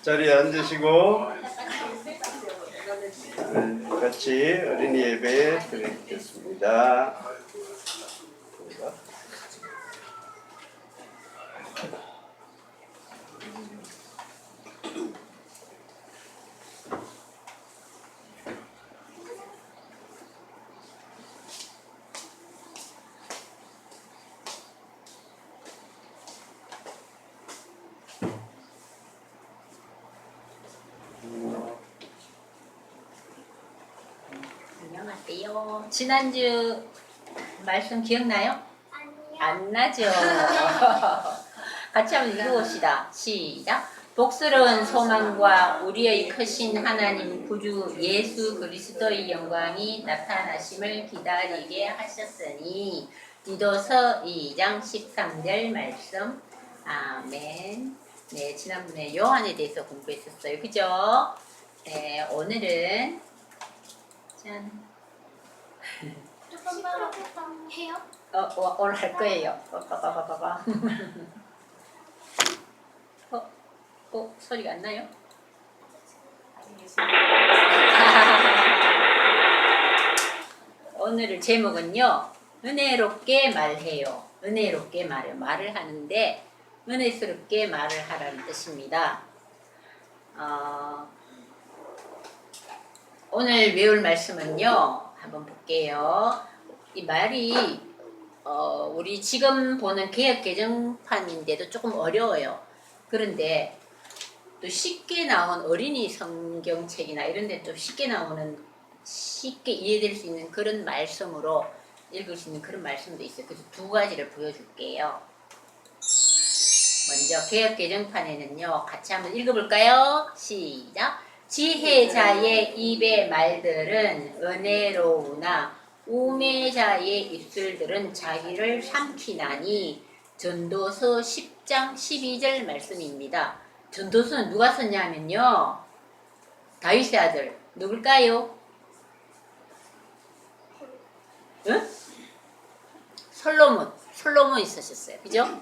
자리에 앉으시고 같이 어린이 예배 드리겠습니다. 안녕하세요. 지난주 말씀 기억나요? 아니요. 안 나죠? 같이 한번 읽어봅시다. 시작. 복스러운 소망과 우리의 크신 하나님 구주 예수 그리스도의 영광이 나타나심을 기다리게 하셨으니 디도서 2장 13절 말씀. 아멘. 네, 지난번에 요한에 대해서 공부했었어요. 그죠? 네, 오늘은 짠. 조금 해요? 오늘 할 거예요. 봐봐. 소리가 안 나요? 오늘 제목은요. 은혜롭게 말해요. 은혜롭게 말해요. 말을 하는데 은혜스럽게 말을 하라는 뜻입니다. 오늘 외울 말씀은요. 한번 볼게요. 이 말이 우리 지금 보는 개역 개정판인데도 조금 어려워요. 그런데 또 쉽게 나온 어린이 성경책이나 이런 데 좀 쉽게 나오는 쉽게 이해될 수 있는 그런 말씀으로 읽을 수 있는 그런 말씀도 있어요. 그래서 두 가지를 보여줄게요. 먼저 개역 개정판에는요. 같이 한번 읽어볼까요? 시작. 지혜자의 입의 말들은 은혜로우나 우매자의 입술들은 자기를 삼키나니. 전도서 10장 12절 말씀입니다. 전도서는 누가 썼냐면요. 다윗의 아들 누굴까요? 응? 솔로몬이 쓰셨어요. 그죠?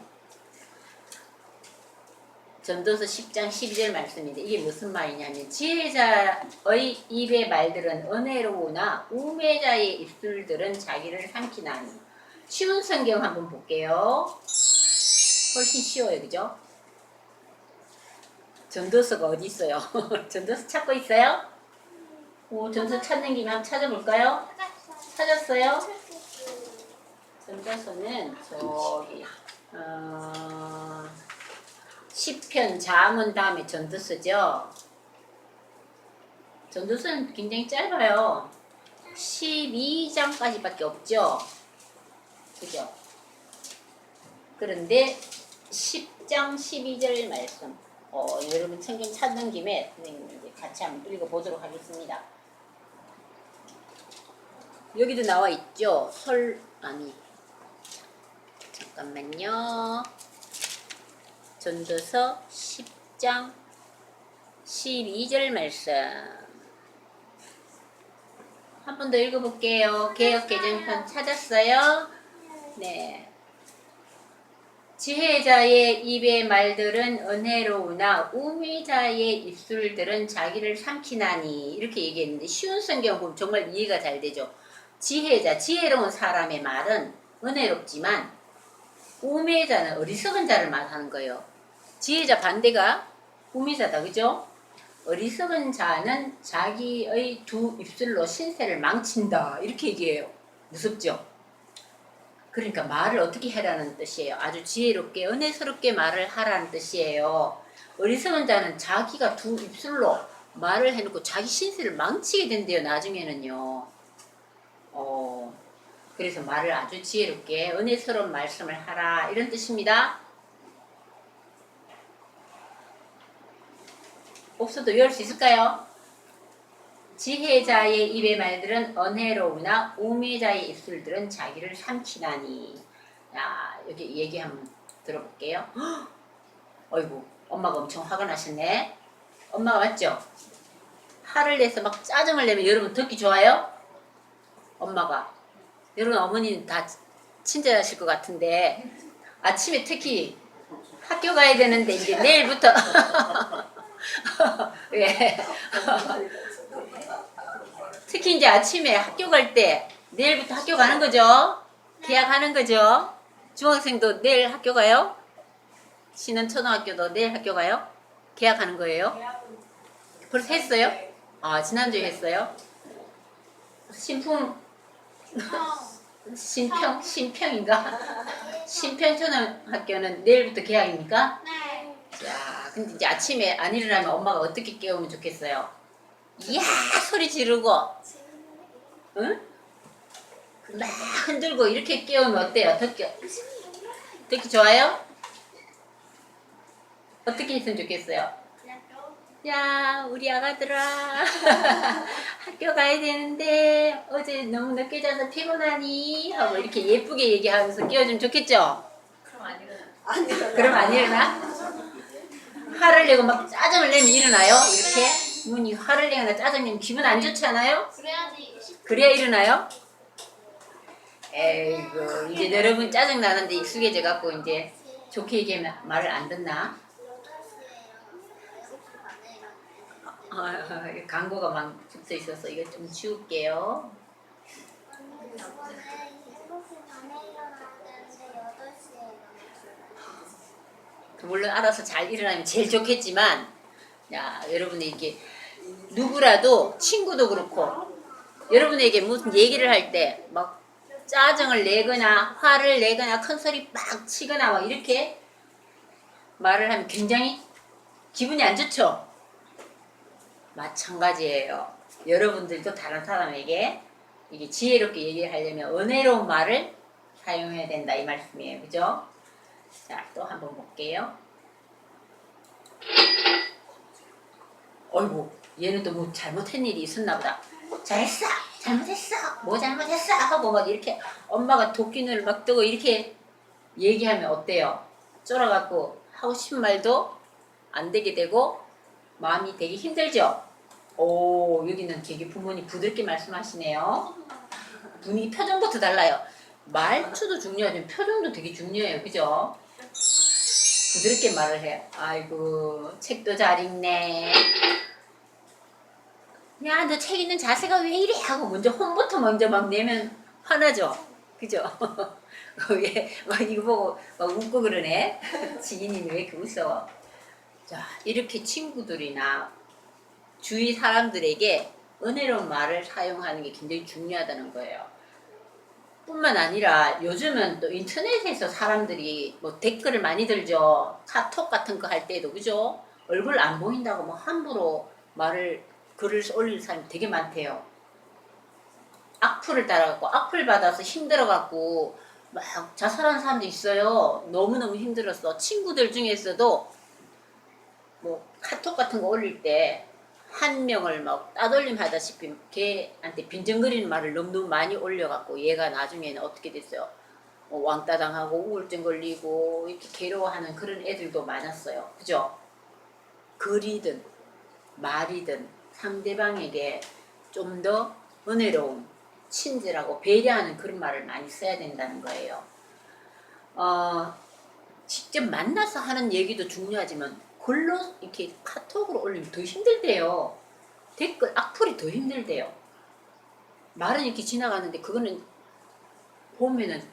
전도서 10장 12절 말씀인데 이게 무슨 말이냐면 지혜자의 입의 말들은 은혜로우나 우매자의 입술들은 자기를 삼키나니. 쉬운 성경 한번 볼게요. 훨씬 쉬워요. 그죠? 전도서가 어디 있어요? 전도서 찾고 있어요? 전도서 찾는 김에 한번 찾아볼까요? 찾았어요? 전도서는 저기 시편 잠언 다음에 전도서죠. 전도서는 굉장히 짧아요. 12장까지밖에 없죠. 그죠? 그런데 10장 12절 말씀. 여러분 성경 찾는 김에 선생님 같이 한번 읽어보도록 하겠습니다. 여기도 나와 있죠. 잠깐만요. 전도서 10장 12절 말씀 한 번 더 읽어볼게요. 개역 개정편 찾았어요? 네. 지혜자의 입의 말들은 은혜로우나 우매자의 입술들은 자기를 삼키나니. 이렇게 얘기했는데 쉬운 성경 보면 정말 이해가 잘 되죠. 지혜로운 사람의 말은 은혜롭지만 우매자는 어리석은 자를 말하는 거예요. 지혜자 반대가 우매자다. 그죠? 어리석은 자는 자기의 두 입술로 신세를 망친다. 이렇게 얘기해요. 무섭죠? 그러니까 말을 어떻게 하라는 뜻이에요. 아주 지혜롭게 은혜스럽게 말을 하라는 뜻이에요. 어리석은 자는 자기가 두 입술로 말을 해놓고 자기 신세를 망치게 된대요. 나중에는요. 그래서 말을 아주 지혜롭게 은혜스러운 말씀을 하라. 이런 뜻입니다. 없어도 외울 수 있을까요? 지혜자의 입의 말들은 은혜로우나 우매자의 입술들은 자기를 삼키나니. 자, 여기 얘기 한번 들어볼게요. 어이구, 엄마가 엄청 화가 나셨네. 엄마가 맞죠? 화를 내서 막 짜증을 내면 여러분 듣기 좋아요? 엄마가. 여러분 어머니는 다 친절하실 것 같은데 아침에 특히 학교 가야 되는데 이제 내일부터 예. 특히 이제 아침에 학교 갈 때 내일부터 학교 가는 거죠? 계약하는 거죠? 중학생도 내일 학교 가요? 신은 초등학교도 내일 학교 가요? 계약하는 거예요? 벌써 했어요? 아, 지난주에 했어요? 신풍 신평인가? 신평초등학교는 내일부터 계약입니까? 네. 자, 근데 이제 아침에 안 일어나면 엄마가 어떻게 깨우면 좋겠어요? 이야 소리 지르고, 응? 막 흔들고 이렇게 깨우면 어때요? 듣기 좋아요? 어떻게 했으면 좋겠어요? 야 우리 아가들아 학교 가야 되는데 어제 너무 늦게 자서 피곤하니? 하고 이렇게 예쁘게 얘기하면서 깨워주면 좋겠죠? 그럼 안 일어나. 그럼 안 일어나? 화를 내고 막 짜증을 내면 일어나요? 이렇게? 문이 화를 내거나 짜증내면 기분 안 좋지 않아요? 그래야지. 그래야 일어나요? 에이구 이제 여러분 짜증 나는데 익숙해져 갖고 이제 좋게 얘기하면 말을 안 듣나? 광고가 막 붙어 있어서 이거 좀 지울게요. 물론 알아서 잘 일어나면 제일 좋겠지만, 야 여러분이 이게 누구라도 친구도 그렇고 여러분에게 무슨 얘기를 할 때 막 짜증을 내거나 화를 내거나 큰 소리 막 치거나 막 이렇게 말을 하면 굉장히 기분이 안 좋죠? 마찬가지예요. 여러분들도 다른 사람에게 이게 지혜롭게 얘기를 하려면 은혜로운 말을 사용해야 된다 이 말씀이에요. 그죠? 자, 또 한번 볼게요. 어이구, 얘는 또 뭐 잘못한 일이 있었나 보다. 잘했어! 잘못했어! 뭐 잘못했어! 하고 막 이렇게 엄마가 도끼눈을 막 뜨고 이렇게 얘기하면 어때요? 쫄아갖고 하고 싶은 말도 안 되게 되고 마음이 되게 힘들죠? 오, 여기는 되게 부모님 부드럽게 말씀하시네요. 분위기 표정부터 달라요. 말투도 중요하지만 표정도 되게 중요해요. 그죠? 부드럽게 말을 해요. 아이고, 책도 잘 읽네. 야, 너 책 읽는 자세가 왜 이래? 하고 혼부터 먼저 막 내면 화나죠? 그죠? 왜, 막 이거 보고 막 웃고 그러네? 지인이 왜 이렇게 웃어? 자, 이렇게 친구들이나 주위 사람들에게 은혜로운 말을 사용하는 게 굉장히 중요하다는 거예요. 뿐만 아니라 요즘은 또 인터넷에서 사람들이 뭐 댓글을 많이 들죠. 카톡 같은 거 할 때도 그죠? 얼굴 안 보인다고 뭐 함부로 글을 올릴 사람이 되게 많대요. 악플을 달아갖고 악플 받아서 힘들어갖고 막 자살하는 사람도 있어요. 너무너무 힘들었어. 친구들 중에서도 뭐 카톡 같은 거 올릴 때 한 명을 막 따돌림 하다시피 걔한테 빈정거리는 말을 너무 많이 올려갖고 얘가 나중에는 어떻게 됐어요? 왕따 당하고 우울증 걸리고 이렇게 괴로워하는 그런 애들도 많았어요. 그죠? 글이든 말이든 상대방에게 좀 더 은혜로운 친절하고 배려하는 그런 말을 많이 써야 된다는 거예요. 직접 만나서 하는 얘기도 중요하지만 글로 이렇게 카톡으로 올리면 더 힘들대요. 댓글 악플이 더 힘들대요. 말은 이렇게 지나가는데 그거는 보면은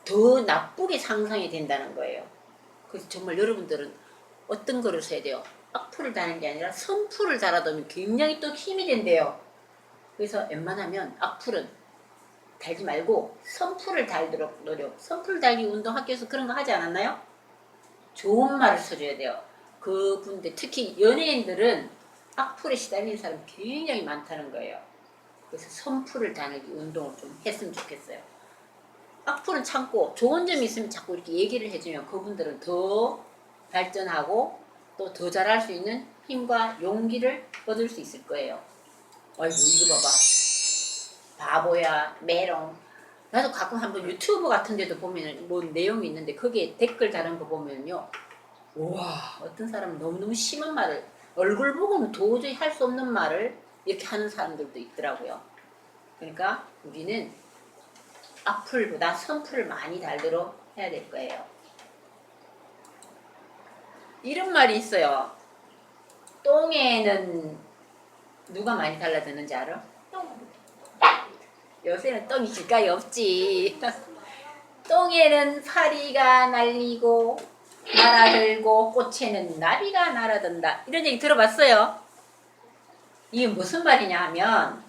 더 나쁘게 상상이 된다는 거예요. 그래서 정말 여러분들은 어떤 거를 써야 돼요? 악플을 다는 게 아니라 선플을 달아두면 굉장히 또 힘이 된대요. 그래서 웬만하면 악플은 달지 말고 선플을 달도록 노력. 선플 달기 운동 학교에서 그런 거 하지 않았나요? 좋은 말을 써줘야 돼요. 그분들 특히 연예인들은 악플에 시달리는 사람이 굉장히 많다는 거예요. 그래서 선플을 다는 운동을 좀 했으면 좋겠어요. 악플은 참고 좋은 점이 있으면 자꾸 이렇게 얘기를 해주면 그분들은 더 발전하고 또 더 잘할 수 있는 힘과 용기를 얻을 수 있을 거예요. 아이고 이거 봐봐. 바보야 메롱. 나도 가끔 한번 유튜브 같은 데도 보면 뭐 내용이 있는데 거기에 댓글 다는 거 보면요. 우와 어떤 사람은 너무너무 심한 말을 얼굴 보고는 도저히 할 수 없는 말을 이렇게 하는 사람들도 있더라고요. 그러니까 우리는 악플보다 선플을 많이 달도록 해야 될 거예요. 이런 말이 있어요. 똥에는 누가 많이 달라드는지 알아? 요새는 똥이 길가에 없지. 똥에는 파리가 날리고 날아들고 꽃에는 나비가 날아든다. 이런 얘기 들어봤어요? 이게 무슨 말이냐 하면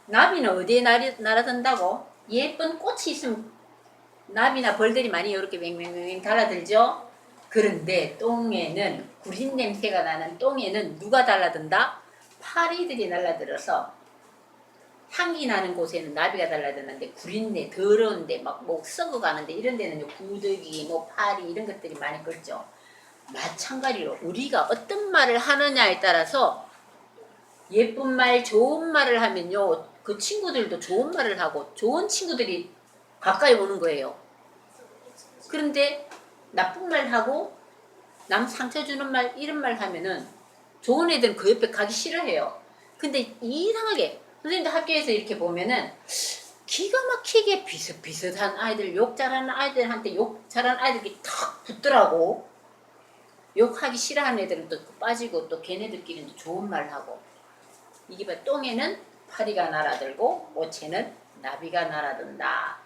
나비는 어디에 날아든다고? 예쁜 꽃이 있으면 나비나 벌들이 많이 이렇게 맹맹맹 달아들죠? 그런데 똥에는 구린 냄새가 나는 똥에는 누가 달라든다? 파리들이 날아들어서 향기 나는 곳에는 나비가 달라드는데 구린데 더러운데 막 뭐 썩어가는데 이런 데는 구더기 뭐 파리 이런 것들이 많이 끓죠. 마찬가지로 우리가 어떤 말을 하느냐에 따라서 예쁜 말 좋은 말을 하면요 그 친구들도 좋은 말을 하고 좋은 친구들이 가까이 오는 거예요. 그런데 나쁜 말 하고 남 상처 주는 말 이런 말 하면은 좋은 애들은 그 옆에 가기 싫어해요. 근데 이상하게 선생님도 학교에서 이렇게 보면은 기가 막히게 비슷비슷한 아이들 욕 잘하는 아이들한테 욕 잘하는 아이들이 탁 붙더라고. 욕하기 싫어하는 애들은 또 빠지고 또 걔네들끼리는 또 좋은 말 하고. 이게 봐 똥에는 파리가 날아들고 꽃에는 나비가 날아든다.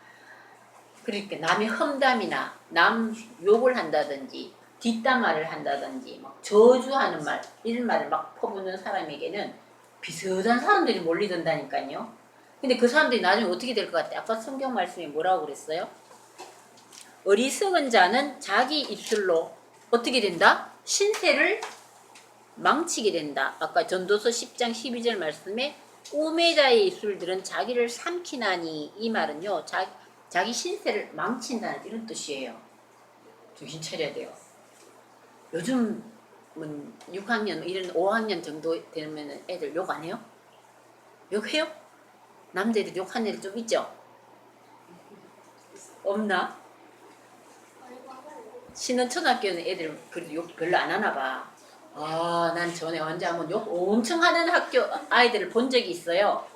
그러니까 남의 험담이나 남 욕을 한다든지 뒷담화를 한다든지 막 저주하는 말 이런 말을 막 퍼붓는 사람에게는 비슷한 사람들이 몰리든다니까요. 근데 그 사람들이 나중에 어떻게 될 것 같아? 아까 성경 말씀에 뭐라고 그랬어요? 어리석은 자는 자기 입술로 어떻게 된다? 신세를 망치게 된다. 아까 전도서 10장 12절 말씀에 우매자의 입술들은 자기를 삼키나니 이 말은요. 자기 신세를 망친다는 이런 뜻이에요. 정신 차려야 돼요. 요즘은 6학년 이런 5학년 정도 되면 애들 욕 안 해요? 욕해요? 남자애들 욕하는 애들 좀 있죠? 없나? 신흥초등학교는 애들 그래도 욕 별로 안 하나 봐. 아, 난 전에 언제 한번 욕 엄청 하는 학교 아이들을 본 적이 있어요.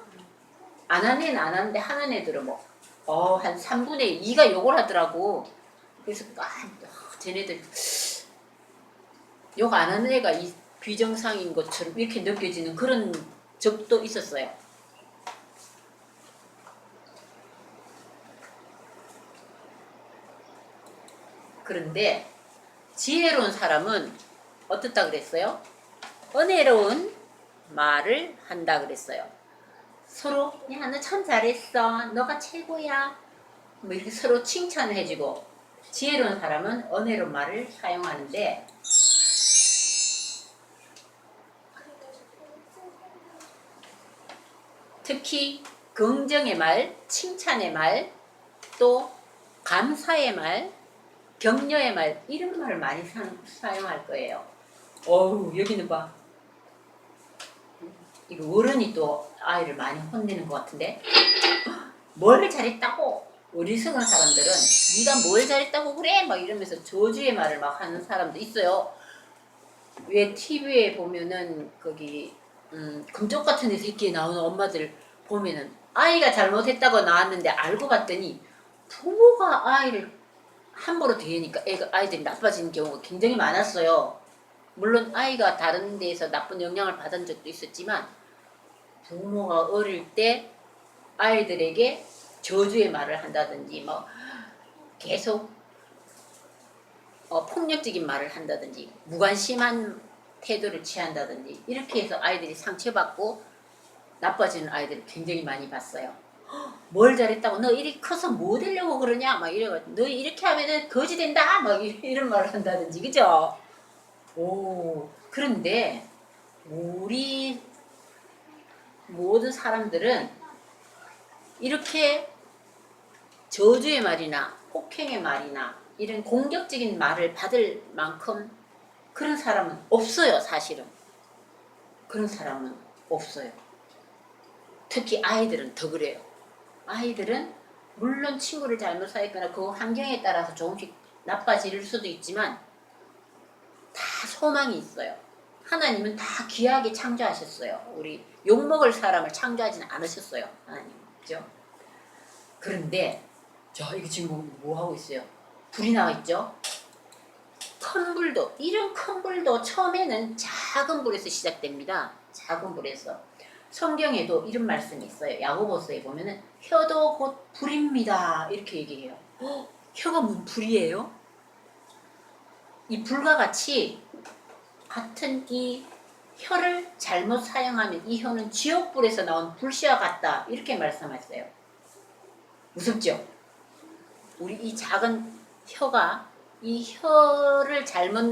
안 하는 애는 안 하는데 하는 애들은 한 3분의 2가 욕을 하더라고. 그래서 쟤네들 욕 안 하는 애가 이 비정상인 것처럼 이렇게 느껴지는 그런 적도 있었어요. 그런데 지혜로운 사람은 어떻다 그랬어요? 은혜로운 말을 한다 그랬어요. 서로 야 너 참 잘했어. 너가 최고야. 뭐 이렇게 서로 칭찬을 해주고 지혜로운 사람은 은혜로운 말을 사용하는데 특히 긍정의 말, 칭찬의 말, 또 감사의 말, 격려의 말 이런 말을 많이 사용할 거예요. 어우 여기는 봐. 이거 어른이 또 아이를 많이 혼내는 것 같은데 뭘 잘했다고 어리석은 사람들은 네가 뭘 잘했다고 그래 막 이러면서 저주의 말을 막 하는 사람도 있어요. 왜 TV에 보면은 거기 금쪽 같은 애 새끼에 나오는 엄마들 보면은 아이가 잘못했다고 나왔는데 알고 봤더니 부모가 아이를 함부로 대니까 아이들이 나빠지는 경우가 굉장히 많았어요. 물론 아이가 다른 데에서 나쁜 영향을 받은 적도 있었지만 부모가 어릴 때 아이들에게 저주의 말을 한다든지 뭐 계속 폭력적인 말을 한다든지 무관심한 태도를 취한다든지 이렇게 해서 아이들이 상처받고 나빠지는 아이들을 굉장히 많이 봤어요. 뭘 잘했다고 너 이리 커서 뭐 되려고 그러냐 막 이래가지고 너 이렇게 하면은 거지 된다 막 이런 말을 한다든지 그죠? 오 그런데 우리 모든 사람들은 이렇게 저주의 말이나 폭행의 말이나 이런 공격적인 말을 받을 만큼 그런 사람은 없어요. 사실은 그런 사람은 없어요. 특히 아이들은 더 그래요. 아이들은 물론 친구를 잘못 사귀거나 그 환경에 따라서 조금씩 나빠질 수도 있지만 다 소망이 있어요. 하나님은 다 귀하게 창조하셨어요. 우리 욕먹을 사람을 창조하지는 않으셨어요. 하나님. 그죠? 그런데 이거 지금 뭐 하고 있어요? 불이 나와 있죠? 큰 불도 이런 큰 불도 처음에는 작은 불에서 시작됩니다. 작은 불에서. 성경에도 이런 말씀이 있어요. 야고보서에 보면은 혀도 곧 불입니다. 이렇게 얘기해요. 혀가 무슨 불이에요? 이 불과 같이 같은 이 혀를 잘못 사용하면 이 혀는 지옥불에서 나온 불씨와 같다. 이렇게 말씀하셨어요. 무섭죠? 우리 이 작은 혀가 이 혀를 잘못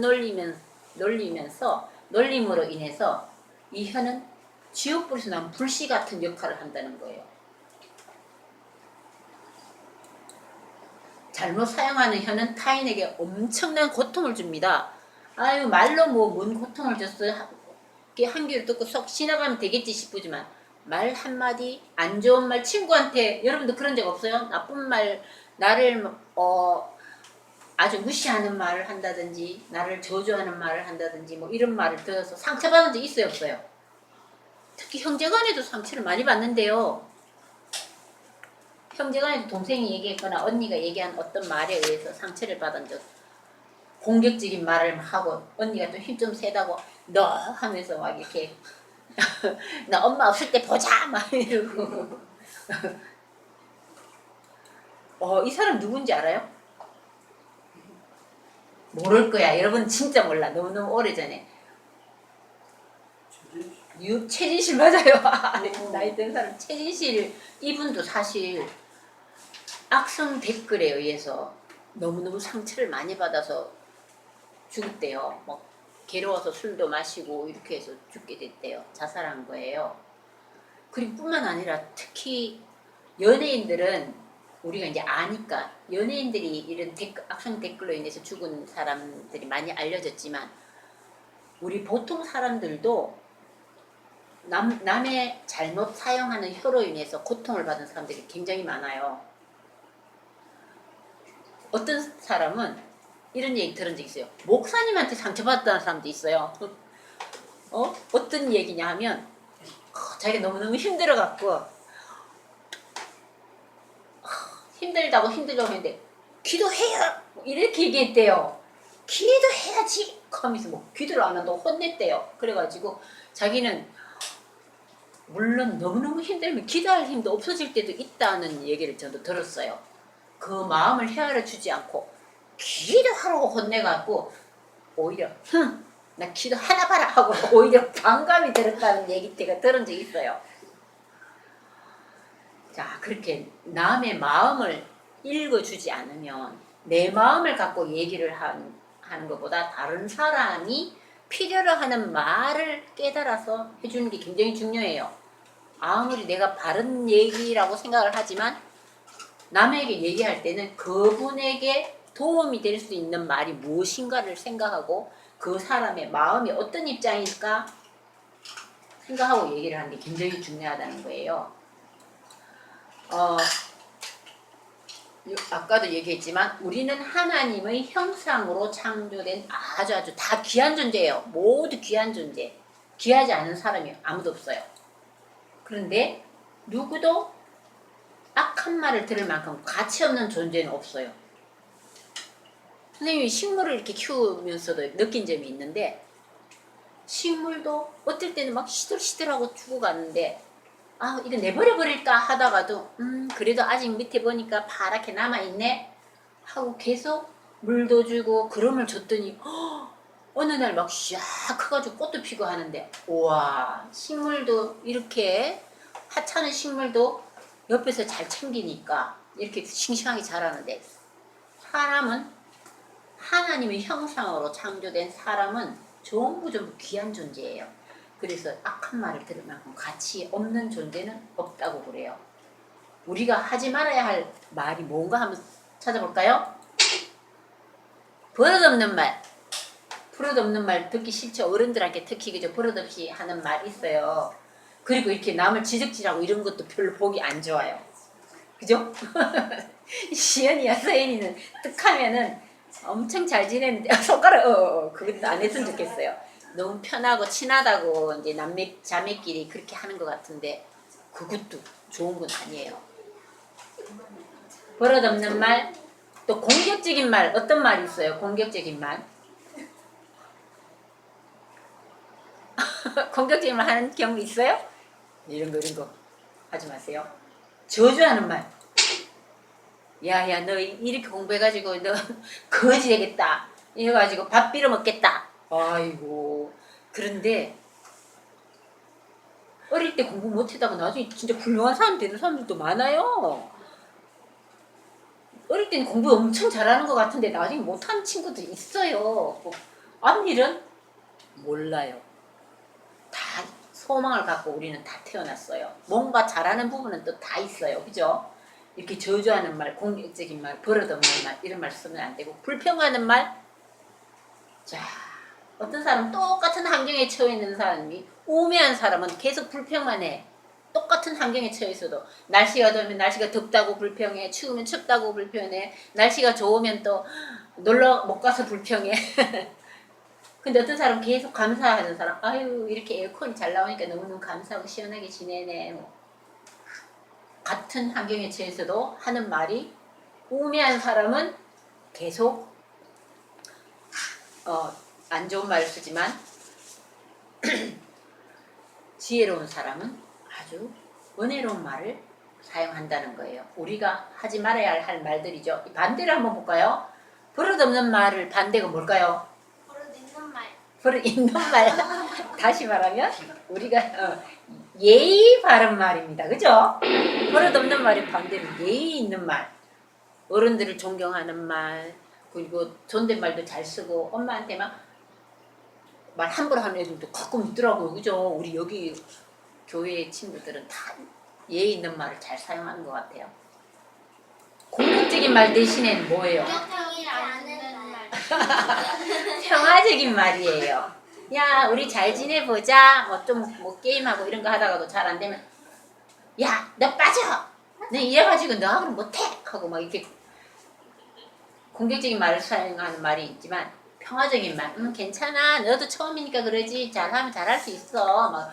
놀림으로 인해서 이 혀는 지옥불에서 나온 불씨 같은 역할을 한다는 거예요. 잘못 사용하는 혀는 타인에게 엄청난 고통을 줍니다. 아유 말로 뭐 뭔 고통을 줬어요. 한 귀로 듣고 쏙 지나가면 되겠지 싶지만 말 한마디 안 좋은 말 친구한테 여러분도 그런 적 없어요? 나쁜 말 나를 아주 무시하는 말을 한다든지 나를 저주하는 말을 한다든지 뭐 이런 말을 들어서 상처받은 적 있어요 없어요? 특히 형제간에도 상처를 많이 받는데요. 형제간에도 동생이 얘기했거나 언니가 얘기한 어떤 말에 의해서 상처를 받은 적 공격적인 말을 하고 언니가 또 힘 좀 세다고 너 하면서 막 이렇게 나 엄마 없을 때 보자 막 이러고 이 사람 누군지 알아요? 모를 거야. 여러분 진짜 몰라. 너무너무 오래전에 최진실 맞아요. 나이 든 사람 최진실 이분도 사실 악성 댓글에 의해서 너무너무 상처를 많이 받아서 죽었대요. 막 괴로워서 술도 마시고 이렇게 해서 죽게 됐대요. 자살한 거예요. 그리고 뿐만 아니라 특히 연예인들은 우리가 이제 아니까 연예인들이 이런 악성 댓글로 인해서 죽은 사람들이 많이 알려졌지만 우리 보통 사람들도 남의 잘못 사용하는 혀로 인해서 고통을 받은 사람들이 굉장히 많아요. 어떤 사람은 이런 얘기 들은 적 있어요. 목사님한테 상처받았다는 사람도 있어요. 어떤 얘기냐 하면 자기가 너무너무 힘들어갖고 힘들다고 했는데 기도해요 이렇게 얘기했대요. 기도해야지 하면서 뭐 기도를 안 한다고 혼냈대요. 그래가지고 자기는 물론 너무너무 힘들면 기도할 힘도 없어질 때도 있다는 얘기를 저도 들었어요. 그 마음을 헤아려 주지 않고 기도하라고 혼내갖고 오히려 나 기도 하나 봐라 하고 오히려 반감이 들었다는 얘기 제가 들은 적이 있어요. 자, 그렇게 남의 마음을 읽어주지 않으면 내 마음을 갖고 얘기를 하는 것보다 다른 사람이 필요로 하는 말을 깨달아서 해주는 게 굉장히 중요해요. 아무리 내가 바른 얘기라고 생각을 하지만 남에게 얘기할 때는 그분에게 도움이 될 수 있는 말이 무엇인가를 생각하고 그 사람의 마음이 어떤 입장일까 생각하고 얘기를 하는 게 굉장히 중요하다는 거예요. 아까도 얘기했지만 우리는 하나님의 형상으로 창조된 아주 다 귀한 존재예요. 모두 귀한 존재. 귀하지 않은 사람이 아무도 없어요. 그런데 누구도 악한 말을 들을 만큼 가치 없는 존재는 없어요. 선생님이 식물을 이렇게 키우면서도 느낀 점이 있는데 식물도 어떨 때는 막 시들시들하고 죽어가는데 이거 내버려버릴까 하다가도 그래도 아직 밑에 보니까 파랗게 남아있네 하고 계속 물도 주고 그럼을 줬더니 어느 날 막 샥 커가지고 꽃도 피고 하는데 우와 식물도 이렇게 하찮은 식물도 옆에서 잘 챙기니까 이렇게 싱싱하게 자라는데 사람은 하나님의 형상으로 창조된 사람은 전부 귀한 존재예요. 그래서 악한 말을 들을 만큼 가치 없는 존재는 없다고 그래요. 우리가 하지 말아야 할 말이 뭔가 한번 찾아볼까요? 버릇없는 말. 버릇없는 말 듣기 싫죠. 어른들한테 특히 그죠. 버릇없이 하는 말 있어요. 그리고 이렇게 남을 지적질하고 이런 것도 별로 보기 안 좋아요. 그죠? 시연이야 서연이는 뜩하면은 엄청 잘 지내는데 손가락 그것도 안 했으면 좋겠어요. 너무 편하고 친하다고 이제 남매 자매끼리 그렇게 하는 것 같은데 그것도 좋은 건 아니에요. 버릇없는 말, 또 공격적인 말 어떤 말이 있어요? 공격적인 말. 공격적인 말 하는 경우 있어요? 이런 거 하지 마세요. 저주하는 말. 야야 너 이렇게 공부해가지고 너 거지 되겠다. 이래가지고 밥 빌어 먹겠다. 아이고. 그런데 어릴 때 공부 못하다가 나중에 진짜 훌륭한 사람 되는 사람들도 많아요. 어릴 때는 공부 엄청 잘하는 것 같은데 나중에 못하는 친구도 있어요. 앞일은 몰라요. 다 소망을 갖고 우리는 다 태어났어요. 뭔가 잘하는 부분은 또 다 있어요. 그죠? 이렇게 저주하는 말, 공격적인 말, 버릇없는 말 이런 말 쓰면 안 되고 불평하는 말. 자, 어떤 사람 똑같은 환경에 처해 있는 사람이 우매한 사람은 계속 불평만 해. 똑같은 환경에 처해 있어도 날씨가 더우면 날씨가 덥다고 불평해. 추우면 춥다고 불평해. 날씨가 좋으면 또 놀러 못 가서 불평해. 근데 어떤 사람 계속 감사하는 사람, 아유 이렇게 에어컨이 잘 나오니까 너무너무 감사하고 시원하게 지내네. 뭐. 같은 환경에 처해서도 하는 말이 우매한 사람은 계속 안 좋은 말을 쓰지만 지혜로운 사람은 아주 은혜로운 말을 사용한다는 거예요. 우리가 하지 말아야 할 말들이죠. 반대를 한번 볼까요? 버릇없는 말을 반대가 뭘까요? 버릇 있는 말. 버릇 있는 말. 다시 말하면 우리가 예의 바른 말입니다. 그죠? 버릇없는 말이 반대로 예의 있는 말. 어른들을 존경하는 말, 그리고 존댓말도 잘 쓰고 엄마한테 막 말 함부로 하는 애들도 가끔 있더라고요. 그죠? 우리 여기 교회 친구들은 다 예의 있는 말을 잘 사용하는 것 같아요. 공격적인 말 대신에는 뭐예요? 공격적이지 않은 말. 평화적인 말이에요. 야, 우리 잘 지내보자. 뭐 게임하고 이런 거 하다가도 잘 안 되면, 야, 너 빠져. 너 이래가지고 너하고는 못해. 하고 막 이렇게 공격적인 말을 사용하는 말이 있지만 평화적인 말, 괜찮아. 너도 처음이니까 그러지. 잘하면 잘할 수 있어. 막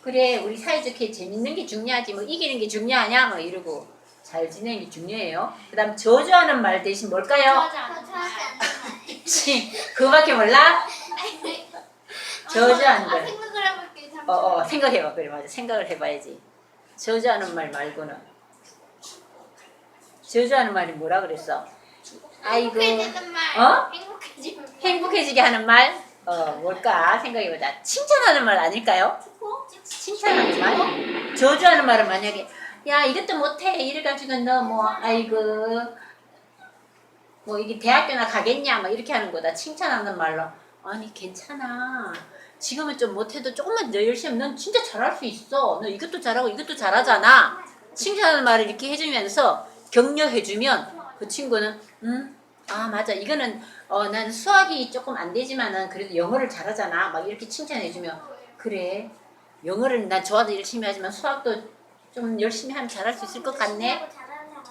그래, 우리 사이좋게 재밌는 게 중요하지. 뭐 이기는 게 중요하냐? 막 이러고 잘 지내는 게 중요해요. 그다음 저주하는 말 대신 뭘까요? 좋아하지 않는 말. 그거밖에 몰라? 저주하는 말. 생각을 해볼게. 잠시만요. 생각해봐. 그래, 맞아. 생각을 해봐야지. 저주하는 말 말고는. 저주하는 말이 뭐라 그랬어? 아이고. 행복해지는 말. 행복해지는 말. 행복해지게 하는 말? 뭘까? 생각해보자. 칭찬하는 말 아닐까요? 칭찬하는 말? 저주하는 말은 만약에, 야, 이것도 못해. 이래가지고 너 뭐, 아이고. 뭐, 이게 대학교나 가겠냐? 막 이렇게 하는 거다. 칭찬하는 말로. 아니, 괜찮아. 지금은 좀 못해도 조금만 더 열심히 하면 넌 진짜 잘할 수 있어. 너 이것도 잘하고 이것도 잘하잖아. 칭찬하는 말을 이렇게 해주면서 격려해주면 그 친구는 아 맞아 이거는 난 수학이 조금 안 되지만은 그래도 영어를 잘하잖아. 막 이렇게 칭찬해주면 그래 영어를 난 좋아도 열심히 하지만 수학도 좀 열심히 하면 잘할 수 있을 것 같네. 잘하는 사람은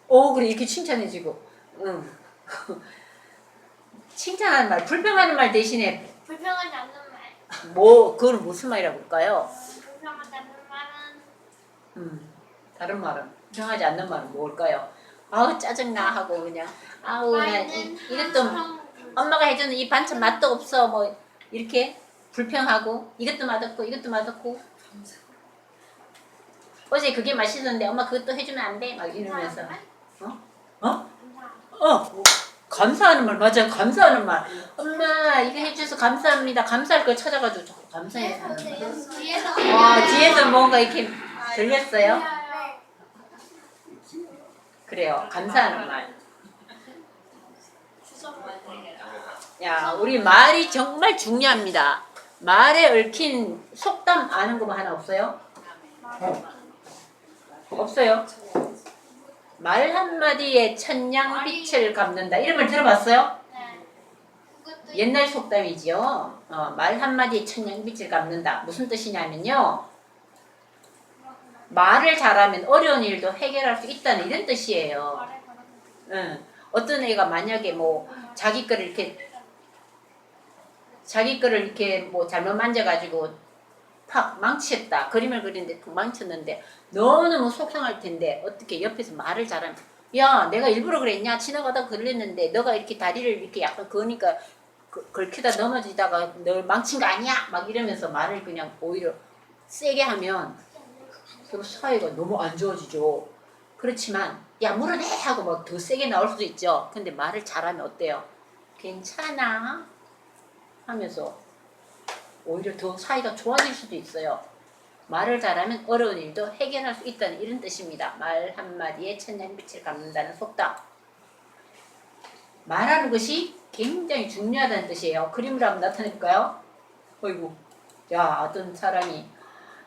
오 그래 이렇게 칭찬해주고 칭찬하는 말 불평하는 말 대신에 불평하지 않는 말. 뭐 그건 무슨 말이라고 할까요? 불평하지 않는 말은 다른 말은 불평하지 않는 말은 뭘까요? 아우 짜증나 하고 그냥 아우 나 이것도 엄마가 해주는 이 반찬 맛도 없어 뭐 이렇게 불평하고 이것도 맛없고 이것도 맛없고 어제 그게 맛있었는데 엄마 그것도 해주면 안 돼? 막 이러면서 감사하는 말 맞아 감사하는 말 엄마 이거 해줘서 감사합니다 감사할 걸 찾아가지고 자꾸 감사해서 하는 말 뒤에서 뭔가 이렇게 들렸어요? 그래요. 감사하는 말. 야, 우리 말이 정말 중요합니다. 말에 얽힌 속담 아는 거 뭐 하나 없어요? 없어요. 말 한마디에 천냥빛을 갚는다. 이런 말 들어봤어요? 옛날 속담이지요. 말 한마디에 천냥빛을 갚는다. 무슨 뜻이냐면요. 말을 잘하면 어려운 일도 해결할 수 있다는 이런 뜻이에요. 어떤 애가 만약에 뭐 자기 거를 이렇게 뭐 잘못 만져가지고 팍 망쳤다. 그림을 그리는데 팍 망쳤는데 너무너무 속상할 텐데 어떻게 옆에서 말을 잘하면 야 내가 일부러 그랬냐? 지나가다가 그랬는데 너가 이렇게 다리를 이렇게 약간 그으니까 걸치다 넘어지다가 널 망친 거 아니야? 막 이러면서 말을 그냥 오히려 세게 하면 서로 사이가 너무 안 좋아지죠. 그렇지만 야 물어내 하고 막 더 세게 나올 수도 있죠. 근데 말을 잘하면 어때요? 괜찮아 하면서 오히려 더 사이가 좋아질 수도 있어요. 말을 잘하면 어려운 일도 해결할 수 있다는 이런 뜻입니다. 말 한마디에 천냥빛을 갚는다는 속담. 말하는 것이 굉장히 중요하다는 뜻이에요. 그림으로 한번 나타내볼까요? 어이구, 야 어떤 사람이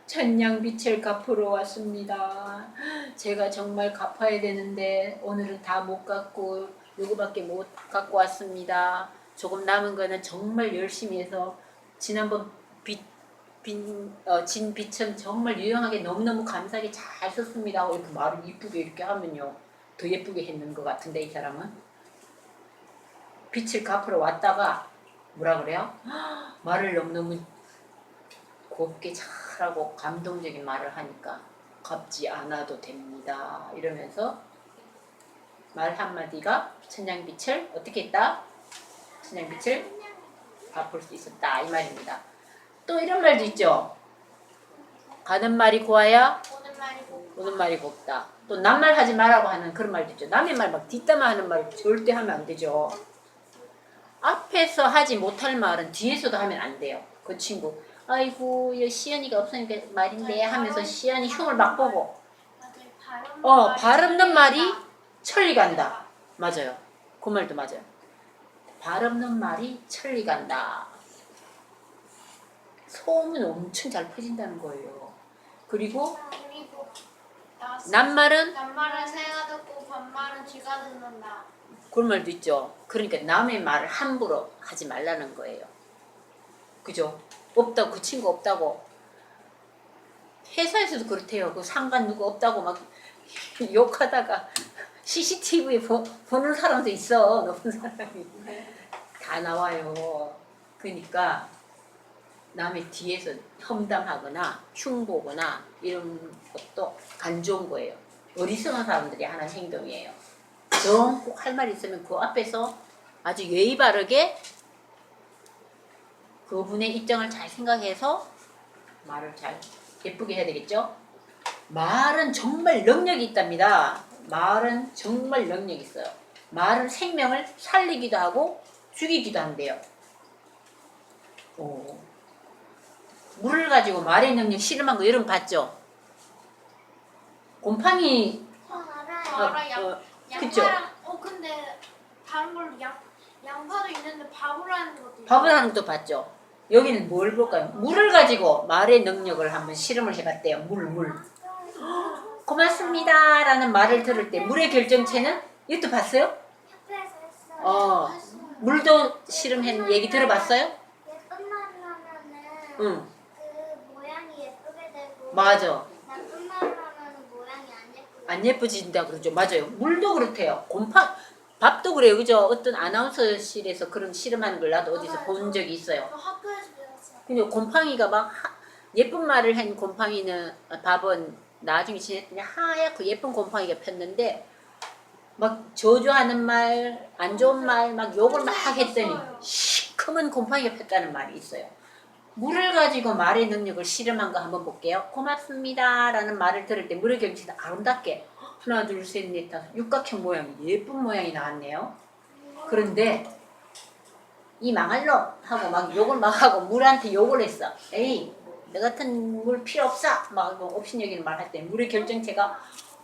천냥빛을 갚으러 왔습니다. 제가 정말 갚아야 되는데 오늘은 다 못 갚고 요거밖에 못 갖고 왔습니다. 조금 남은 거는 정말 열심히 해서 지난번 진 빛은 정말 유용하게 너무너무 감사하게 잘 썼습니다. 이렇게 말을 이쁘게 이렇게 하면요 더 예쁘게 했는 것 같은데 이 사람은 빛을 갚으러 왔다가 뭐라 그래요? 말을 너무너무 곱게 잘하고 감동적인 말을 하니까 갚지 않아도 됩니다. 이러면서 말 한마디가 천냥빛을 어떻게 했다? 천냥빛을 갚을 수 있었다 이 말입니다. 또 이런 말도 있죠. 가는 말이 고와야 오는 말이 고 오는 말이 곱다. 또 남말 하지 말라고 하는 그런 말도 있죠. 남의 말 막 뒷담화 하는 말 절대 하면 안 되죠. 앞에서 하지 못할 말은 뒤에서도 하면 안 돼요. 그 친구 아이고 시연이가 없으니까 말인데 하면서 시연이 흉을 막 보고 발 없는 말이 천리 간다. 맞아요. 그 말도 맞아요. 발 없는 말이 천리 간다. 소문 엄청 잘 퍼진다는 거예요. 그리고 낱말은 새가 듣고 반말은 쥐가 듣는다. 그런 말도 있죠. 그러니까 남의 말을 함부로 하지 말라는 거예요. 그죠? 없다고 그 친구 없다고 회사에서도 그렇대요. 그 상관 누구 없다고 막 욕하다가 CCTV에 보는 사람도 있어. 높은 사람이 다 나와요. 그러니까 남의 뒤에서 험담하거나 흉보거나 이런 것도 안 좋은 거예요. 어리석은 사람들이 하는 행동이에요. 정 꼭 할 말 있으면 그 앞에서 아주 예의 바르게 그분의 입장을 잘 생각해서 말을 잘 예쁘게 해야 되겠죠? 말은 정말 능력이 있답니다. 말은 정말 능력이 있어요. 말은 생명을 살리기도 하고 죽이기도 한대요. 물을 가지고 말의 능력 실험한 거 여러분 봤죠? 곰팡이 알아요. 그쵸? 양파랑 근데 다른 걸로 양파도 있는데 밥을 하는 것도 있어요. 밥을 하는 것도 봤죠? 여기는 뭘 볼까요? 물을 가지고 말의 능력을 한번 실험을 해봤대요. 물. 고맙습니다 라는 말을 들을 때 물의 결정체는 이것도 봤어요? 학교에서 했어요. 물도 실험한 얘기 들어봤어요? 예쁜 말을 하면은 응. 그 모양이 예쁘게 되고 맞아. 나쁜 말을 하면은 모양이 안 안 예뻐진다 그러죠. 맞아요. 물도 그렇대요. 밥도 그래요. 그죠? 어떤 아나운서실에서 그런 실험하는 걸 나도 어디서 본 적이 있어요. 저 학교에서 배웠어요. 근데 곰팡이가 막 예쁜 말을 한 곰팡이는 밥은 나중에 지냈더니 하얗고 예쁜 곰팡이가 폈는데 막 저주하는 말, 안 좋은 말, 막 욕을 막 했더니 시커먼 곰팡이가 폈다는 말이 있어요. 물을 가지고 말의 능력을 실험한 거 한번 볼게요. 고맙습니다 라는 말을 들을 때 물의 경치는 아름답게 하나 둘 셋 넷 다섯 육각형 모양 예쁜 모양이 나왔네요. 그런데 이 망할 놈 하고 막 욕을 막 하고 물한테 욕을 했어. 에이 너 같은 물 필요 없어 막 업신여기는 말 할 때 물의 결정체가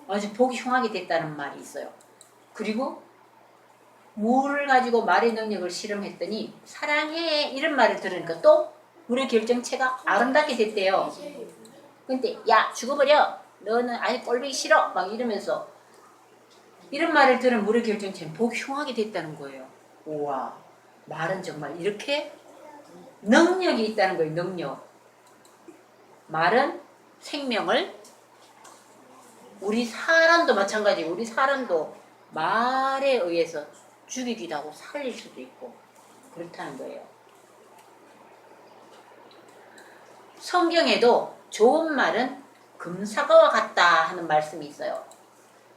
아주 보기 흉하게 됐다는 말이 있어요. 그리고 물을 가지고 말의 능력을 실험했더니 사랑해 이런 말을 들으니까 또 물의 결정체가 아름답게 됐대요. 근데 야 죽어버려 너는 아예 꼴보기 싫어 막 이러면서 이런 말을 들은 물의 결정체는 보기 흉하게 됐다는 거예요. 우와 말은 정말 이렇게 능력이 있다는 거예요. 능력. 말은 생명을 우리 사람도 마찬가지고 우리 사람도 말에 의해서 죽이기도 하고 살릴 수도 있고 그렇다는 거예요. 성경에도 좋은 말은 금사과와 같다 하는 말씀이 있어요.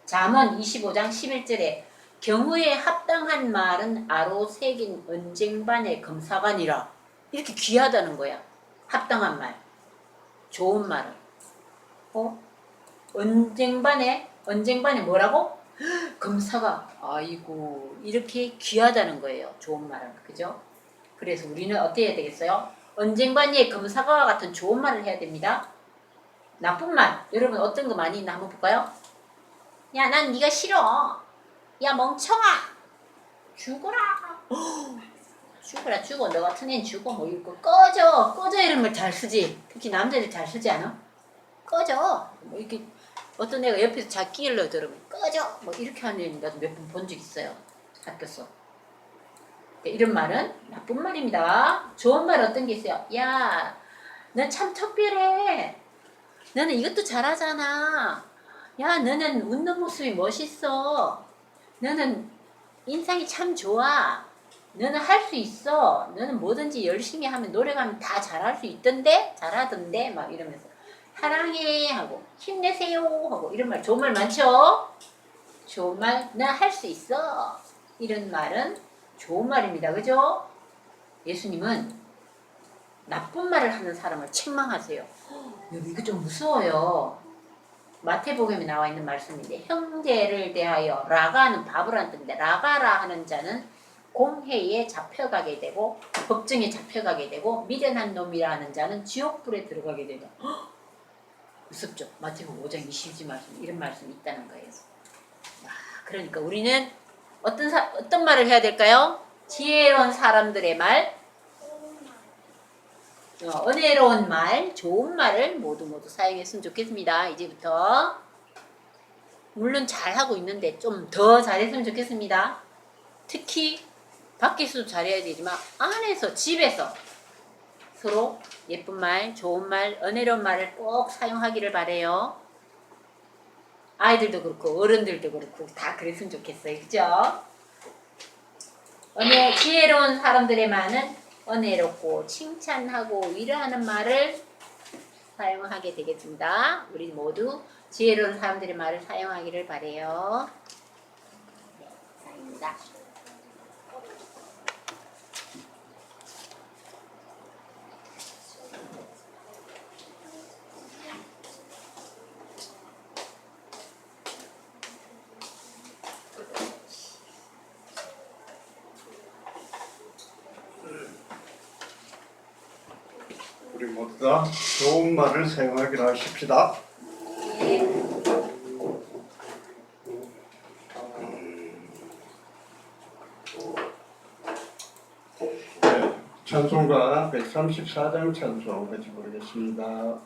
잠언 25장 11절에 경우에 합당한 말은 아로 새긴 언쟁반의 검사관이라. 이렇게 귀하다는 거야. 합당한 말. 좋은 말은. 언쟁반에 뭐라고? 검사가. 아이고, 이렇게 귀하다는 거예요. 좋은 말은. 그죠? 그래서 우리는 어떻게 해야 되겠어요? 언쟁반의 검사가 같은 좋은 말을 해야 됩니다. 나쁜 말. 여러분 어떤 거 많이 있나 한번 볼까요? 야, 난 네가 싫어. 야, 멍청아. 죽어라. 죽어라, 죽어. 너 같은 애는 죽어. 뭐 이거 꺼져 이런 말 잘 쓰지. 특히 남자들 잘 쓰지 않아? 꺼져. 뭐 이렇게 어떤 애가 옆에서 자기 일러 들으면 꺼져. 뭐 이렇게 하는 애 나도 몇 번 본 적 있어요. 학교에서. 이런 말은 나쁜 말입니다. 좋은 말 어떤 게 있어요? 야, 넌 참 특별해. 너는 이것도 잘하잖아. 야, 너는 웃는 모습이 멋있어. 너는 인상이 참 좋아. 너는 할 수 있어. 너는 뭐든지 열심히 하면 노력하면 다 잘할 수 있던데? 잘하던데? 막 이러면서 사랑해 하고 힘내세요 하고 이런 말 좋은 말 많죠? 좋은 말, 나 할 수 있어. 이런 말은 좋은 말입니다. 그죠? 예수님은 나쁜 말을 하는 사람을 책망하세요. 여기 이거 좀 무서워요. 마태복음에 나와 있는 말씀인데 형제를 대하여 라가는 바보라는 뜻인데 라가라 하는 자는 공회에 잡혀가게 되고 법정에 잡혀가게 되고 미련한 놈이라는 자는 지옥불에 들어가게 되다. 무섭죠? 마태복음 5장 20절 말씀 이런 말씀이 있다는 거예요. 그러니까 우리는 어떤 말을 해야 될까요? 지혜로운 사람들의 말, 은혜로운 말, 좋은 말을 모두 사용했으면 좋겠습니다. 이제부터 물론 잘하고 있는데 좀 더 잘했으면 좋겠습니다. 특히 밖에서도 잘해야 되지만 안에서 집에서 서로 예쁜 말, 좋은 말, 은혜로운 말을 꼭 사용하기를 바래요. 아이들도 그렇고 어른들도 그렇고 다 그랬으면 좋겠어요. 그죠? 지혜로운 사람들의 말은 은혜롭고 칭찬하고 위로하는 말을 사용하게 되겠습니다. 우리 모두 지혜로운 사람들의 말을 사용하기를 바래요. 네, 사입니다. 우리 모두 다 좋은 말을 사용하기로 하십시다. 네, 찬송가 134장 찬송 같이 부르겠습니다.